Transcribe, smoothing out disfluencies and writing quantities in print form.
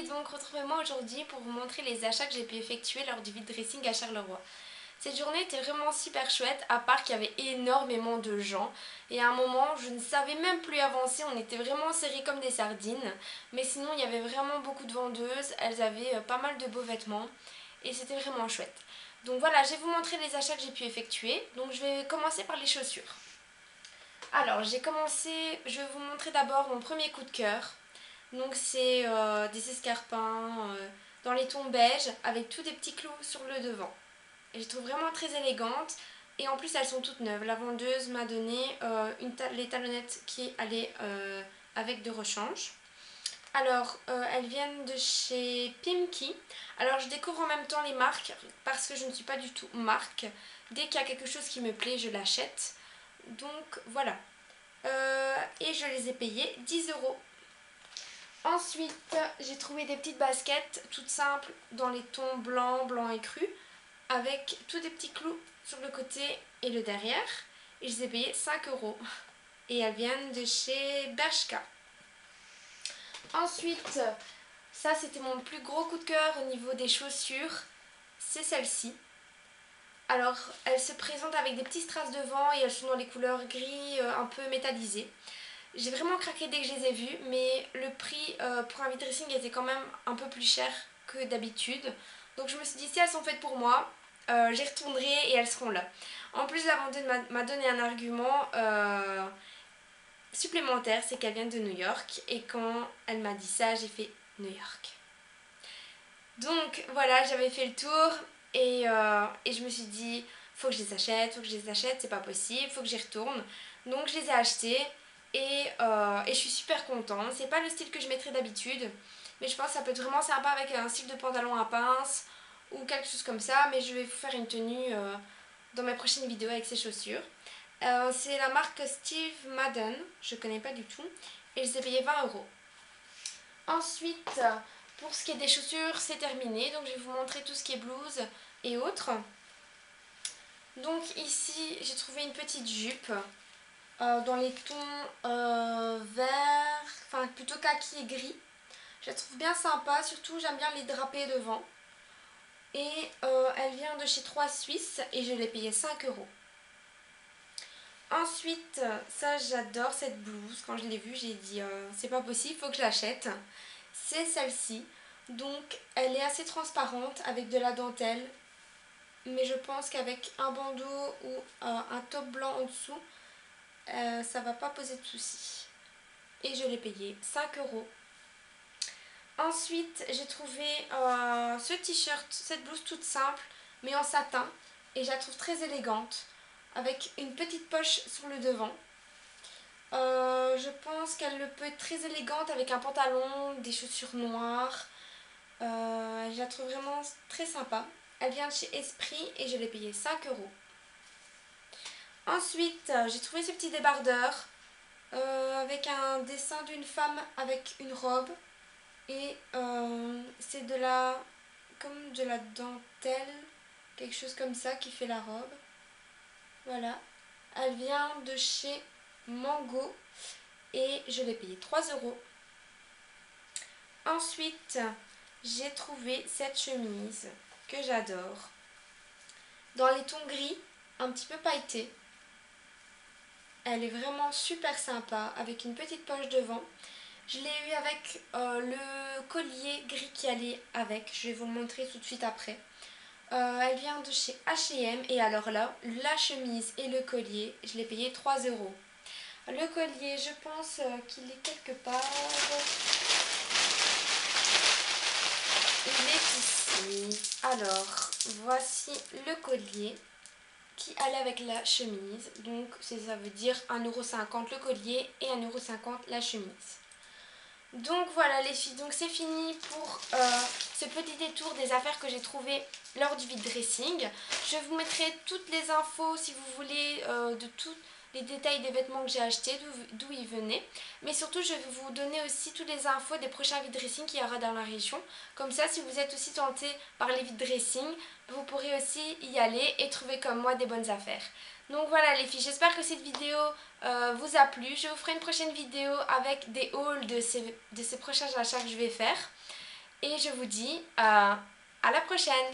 Donc retrouvez-moi aujourd'hui pour vous montrer les achats que j'ai pu effectuer lors du vide dressing à Charleroi. Cette journée était vraiment super chouette, à part qu'il y avait énormément de gens. Et à un moment, je ne savais même plus avancer, on était vraiment serrés comme des sardines. Mais sinon, il y avait vraiment beaucoup de vendeuses, elles avaient pas mal de beaux vêtements. Et c'était vraiment chouette. Donc voilà, je vais vous montrer les achats que j'ai pu effectuer. Donc je vais commencer par les chaussures. Alors, je vais vous montrer d'abord mon premier coup de cœur. Donc c'est des escarpins dans les tons beige avec tous des petits clous sur le devant. Et je les trouve vraiment très élégantes et en plus elles sont toutes neuves. La vendeuse m'a donné les talonnettes qui allaient avec de rechange. Alors elles viennent de chez Pimki. Alors je découvre en même temps les marques parce que je ne suis pas du tout marque. Dès qu'il y a quelque chose qui me plaît, je l'achète. Donc voilà. Et je les ai payées 10 €. Ensuite, j'ai trouvé des petites baskets toutes simples dans les tons blanc, blanc et cru avec tous des petits clous sur le côté et le derrière. Et je les ai payées 5 €. Et elles viennent de chez Bershka. Ensuite, ça c'était mon plus gros coup de cœur au niveau des chaussures. C'est celle-ci. Alors, elles se présentent avec des petits strass devant et elles sont dans les couleurs gris un peu métallisées. J'ai vraiment craqué dès que je les ai vues, mais le prix pour un vide dressing était quand même un peu plus cher que d'habitude. Donc je me suis dit, si elles sont faites pour moi, j'y retournerai et elles seront là. En plus, la vendeuse m'a donné un argument supplémentaire, c'est qu'elles viennent de New York. Et quand elle m'a dit ça, j'ai fait New York. Donc voilà, j'avais fait le tour et je me suis dit, faut que je les achète, c'est pas possible, faut que j'y retourne. Donc je les ai achetées. Et je suis super contente. C'est pas le style que je mettrais d'habitude, mais je pense que ça peut être vraiment sympa avec un style de pantalon à pince ou quelque chose comme ça. Mais je vais vous faire une tenue dans mes prochaines vidéos avec ces chaussures. C'est la marque Steve Madden, je connais pas du tout, et je les ai payées 20 €. Ensuite, pour ce qui est des chaussures, c'est terminé. Donc je vais vous montrer tout ce qui est blouse et autres. Donc ici, j'ai trouvé une petite jupe. Dans les tons vert, enfin plutôt kaki et gris. Je la trouve bien sympa, surtout j'aime bien les drapés devant. Et elle vient de chez 3 Suisses et je l'ai payée 5 €. Ensuite, ça j'adore cette blouse. Quand je l'ai vue, j'ai dit c'est pas possible, il faut que je l'achète. C'est celle-ci. Donc elle est assez transparente avec de la dentelle. Mais je pense qu'avec un bandeau ou un top blanc en dessous, ça va pas poser de soucis. Et je l'ai payé 5 €. Ensuite, j'ai trouvé ce t-shirt, cette blouse toute simple, mais en satin. Et je la trouve très élégante, avec une petite poche sur le devant. Je pense qu'elle peut être très élégante avec un pantalon, des chaussures noires. Je la trouve vraiment très sympa. Elle vient de chez Esprit et je l'ai payé 5 €. Ensuite, j'ai trouvé ce petit débardeur avec un dessin d'une femme avec une robe. Et c'est comme de la dentelle, quelque chose comme ça qui fait la robe. Voilà. Elle vient de chez Mango et je l'ai payé 3 €. Ensuite, j'ai trouvé cette chemise que j'adore. Dans les tons gris, un petit peu pailletés. Elle est vraiment super sympa avec une petite poche devant. Je l'ai eu avec le collier gris qui allait avec. Je vais vous le montrer tout de suite après. Elle vient de chez H&M et alors là, la chemise et le collier, je l'ai payé 3 €. Le collier, je pense qu'il est quelque part. Il est ici. Alors, voici le collier qui allait avec la chemise. Donc, ça veut dire 1,50 € le collier et 1,50 € la chemise. Donc voilà les filles, donc c'est fini pour ce petit détour des affaires que j'ai trouvées lors du vide dressing. Je vous mettrai toutes les infos si vous voulez de tous les détails des vêtements que j'ai achetés, d'où ils venaient. Mais surtout je vais vous donner aussi toutes les infos des prochains vide dressing qu'il y aura dans la région. Comme ça si vous êtes aussi tenté par les vide dressing, vous pourrez aussi y aller et trouver comme moi des bonnes affaires. Donc voilà les filles, j'espère que cette vidéo vous a plu. Je vous ferai une prochaine vidéo avec des hauls de ces prochains achats que je vais faire. Et je vous dis à la prochaine.